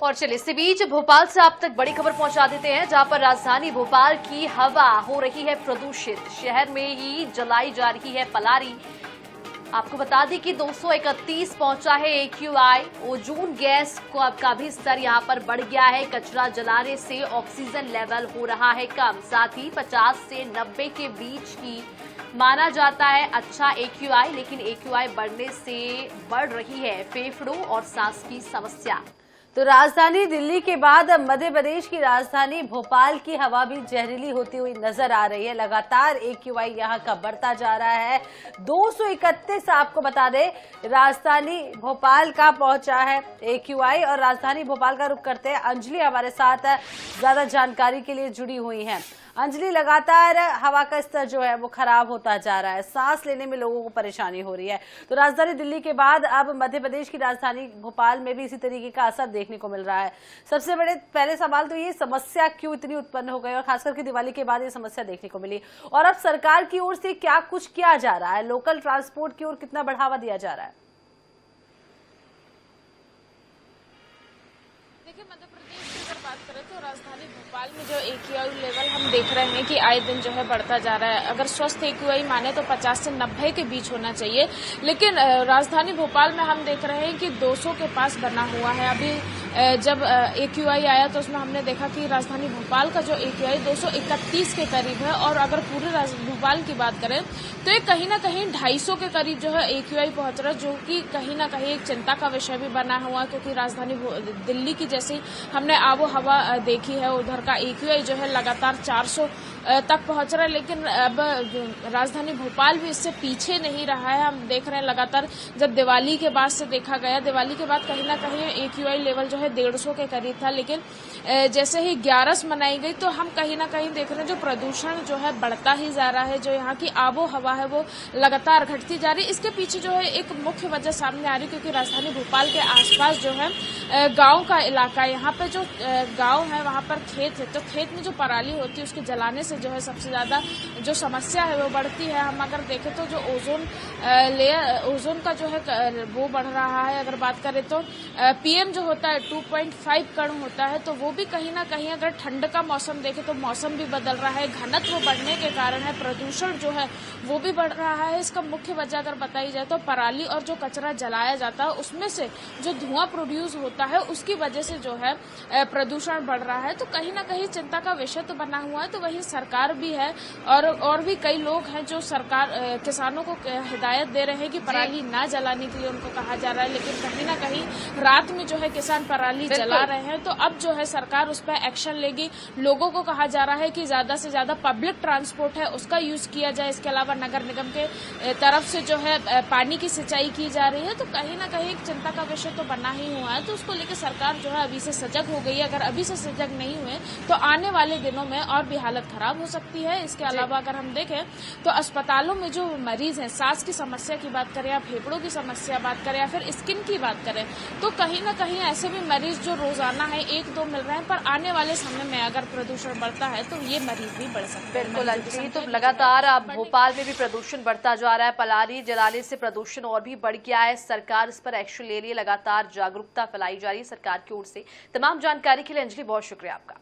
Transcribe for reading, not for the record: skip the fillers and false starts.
और चलिए इसी बीच भोपाल से आप तक बड़ी खबर पहुंचा देते हैं, जहां पर राजधानी भोपाल की हवा हो रही है प्रदूषित। शहर में ही जलाई जा रही है पलारी। आपको बता दें कि 231 पहुंचा है AQI। ओजोन गैस का भी स्तर यहां पर बढ़ गया है। कचरा जलाने से ऑक्सीजन लेवल हो रहा है कम। साथ ही 50 से 90 के बीच की माना जाता है अच्छा AQI, लेकिन AQI बढ़ने से बढ़ रही है फेफड़ों और सांस की समस्या। तो राजधानी दिल्ली के बाद अब मध्य प्रदेश की राजधानी भोपाल की हवा भी जहरीली होती हुई नजर आ रही है। लगातार AQI यहां का बढ़ता जा रहा है। 231 आपको बता दें राजधानी भोपाल का पहुंचा है AQI। और राजधानी भोपाल का रुख करते हैं अंजलि हमारे साथ ज्यादा जानकारी के लिए जुड़ी हुई हैं। अंजलि, लगातार हवा का स्तर जो है वो खराब होता जा रहा है, सांस लेने में लोगों को परेशानी हो रही है। तो राजधानी दिल्ली के बाद अब मध्य प्रदेश की राजधानी भोपाल में भी इसी तरीके का असर देखने को मिल रहा है। सबसे बड़े पहले सवाल तो ये समस्या क्यों इतनी उत्पन्न हो गई और खासकर के दिवाली के बाद ये समस्या देखने को मिली, और अब सरकार की ओर से क्या कुछ किया जा रहा है, लोकल ट्रांसपोर्ट की ओर कितना बढ़ावा दिया जा रहा है? देखिए, मध्य प्रदेश की अगर बात करें तो राजधानी भोपाल में जो AQI लेवल हम देख रहे हैं कि आए दिन जो है बढ़ता जा रहा है। अगर स्वस्थ AQI माने तो 50 से 90 के बीच होना चाहिए, लेकिन राजधानी भोपाल में हम देख रहे हैं कि 200 के पास बना हुआ है। अभी जब AQI आया तो उसमें हमने देखा कि राजधानी भोपाल का जो AQI 231 के करीब है, और अगर पूरे भोपाल की बात करें तो ये कहीं ना कहीं 250 के करीब जो है AQI पहुंच रहा है, जो कि कहीं ना कहीं एक चिंता का विषय भी बना हुआ, क्योंकि राजधानी दिल्ली की जैसी हमने आबो हवा देखी है, उधर का AQI जो है लगातार 400 तक पहुंच रहा है। लेकिन अब राजधानी भोपाल भी इससे पीछे नहीं रहा है। हम देख रहे हैं लगातार, जब दिवाली के बाद से देखा गया, दिवाली के बाद कहीं ना कहीं AQI लेवल जो है 150 के करीब था, लेकिन जैसे ही 11 मनाई गई तो हम कहीं ना कहीं देख रहे हैं जो प्रदूषण जो है बढ़ता ही जा रहा है। जो यहाँ की आबो हवा है वो लगातार घटती जा रही है। इसके पीछे जो है एक मुख्य वजह सामने आ रही है, क्योंकि राजधानी भोपाल के आसपास जो है गांव का इलाका है। यहाँ पे जो गांव है वहाँ पर खेत है, तो खेत में जो पराली होती है उसके जलाने से जो है सबसे ज्यादा जो समस्या है वो बढ़ती है। हम अगर देखें तो जो ओजोन का जो है वो बढ़ रहा है। अगर बात करें तो PM जो होता है 2.5 कण होता है, तो वो भी कहीं ना कहीं अगर ठंड का मौसम देखें तो मौसम भी बदल रहा है, घनत्व बढ़ने के कारण है, प्रदूषण जो है वो भी बढ़ रहा है। इसका मुख्य वजह अगर बताई जाए तो पराली और जो कचरा जलाया जाता है उसमें से जो धुआं प्रोड्यूस होता है उसकी वजह से जो है प्रदूषण बढ़ रहा है। तो कहीं ना कहीं चिंता का विषय तो बना हुआ है। तो वही सरकार भी है और भी कई लोग हैं जो सरकार किसानों को हिदायत दे रहे हैं कि पराली ना जलाने के लिए उनको कहा जा रहा है, लेकिन कहीं ना कहीं रात में जो है किसान पराली जला रहे हैं। तो अब जो है सरकार उस पर एक्शन लेगी। लोगों को कहा जा रहा है कि ज्यादा से ज्यादा पब्लिक ट्रांसपोर्ट है उसका यूज किया जाए। इसके अलावा नगर निगम के तरफ से जो है पानी की सिंचाई की जा रही है। तो कहीं ना कहीं एक चिंता का विषय तो बना ही हुआ है। तो उसको लेकर सरकार जो है अभी से सजग हो गई है। अगर अभी से सजग नहीं हुए तो आने वाले दिनों में और भी हालत खराब हो सकती है। इसके अलावा अगर हम देखें तो अस्पतालों में जो मरीज हैं, सांस की समस्या की बात करें या फेफड़ों की समस्या बात करें या फिर स्किन की बात करें, तो कहीं ना कहीं ऐसे भी मरीज जो रोजाना है 1-2 मिल रहे हैं, पर आने वाले समय में अगर प्रदूषण बढ़ता है तो ये मरीज भी बढ़ सकते हैं। बिल्कुल अंजलि, तो लगातार अब भोपाल में भी प्रदूषण बढ़ता जा रहा है। पलारी जलाने से प्रदूषण और भी बढ़ गया है। सरकार इस पर एक्शन ले रही है, लगातार जागरूकता फैलाई जा रही है सरकार की ओर से। तमाम जानकारी के लिए अंजलि बहुत शुक्रिया आपका।